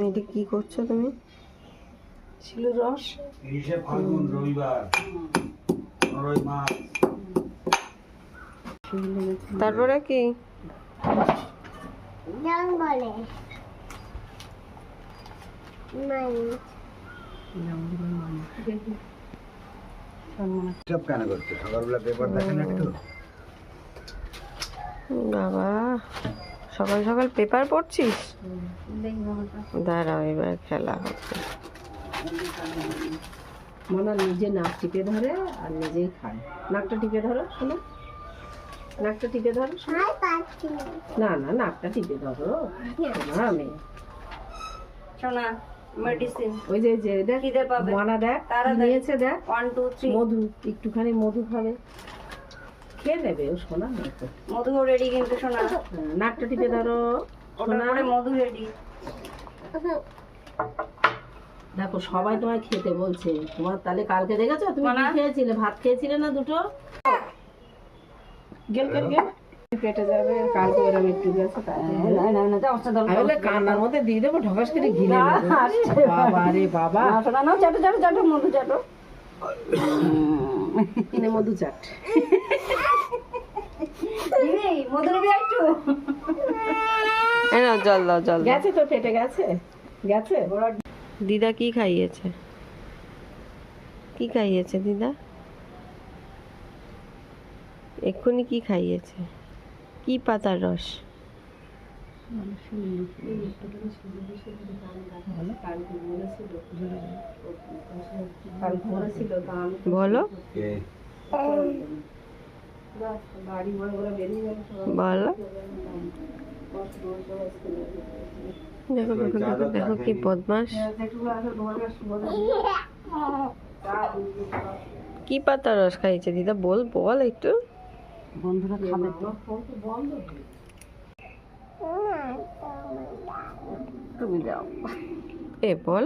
এটা কি করছো তুমি? ছিল রস। তারপরে কি? বাবা সকাল সকাল পেপার পড়ছিস? দাঁড়াও এবার খেলা হচ্ছে। মনে নিজে নাক টিপে ধরে আর নিজেই খায়। নাকটা টিপে ধরো শোনো, নাকটা টিপে ধরো। না না নাকটা টিপে ধরো আমি শোনা মেডিসিন ওই যে দেখ মানা দেখ নিয়েছে দেখ 1 2 3 মধু, একটুখানি মধু খাবে, খেয়ে নেবে ও শোনা। মধু রেডি কিন্তু শোনা। নাকটা টিপে ধরো ওটার পরে মধু রেডি। দেখো সবাই তোমায় খেতে বলছে, তোমার তাহলে কালকে দেখেছো তুমি কি খেয়েছিলে? ভাত খেয়েছিলে না দুটো? গেল গেল গেল পেটে যাবে কালকে এরকম একটু গেছে কান্নার মধ্যে দিয়ে দেবো ঢকাস করে ঘিরে বাবা রে বাবা। শোনা নাও চাটো চাটো চাটো মধু চাটো। কিনে মধু চাট মধু নেবে একটু। এই নাও জল দাও, জল দাও। গেছে তো পেটে গেছে গেছে। দিদা কি খাইয়েছে? কি খাইয়েছে দিদা? এক্ষুনি কি খাইয়েছে? কি পাতার রস? বলো বলো। দেখো দেখো দেখো দেখো কি বদমাস। কি পাতার রস খাইয়েছে দিদা? বল বল একটু। বন্ধুরা খাবে তুমি যাও এ বল।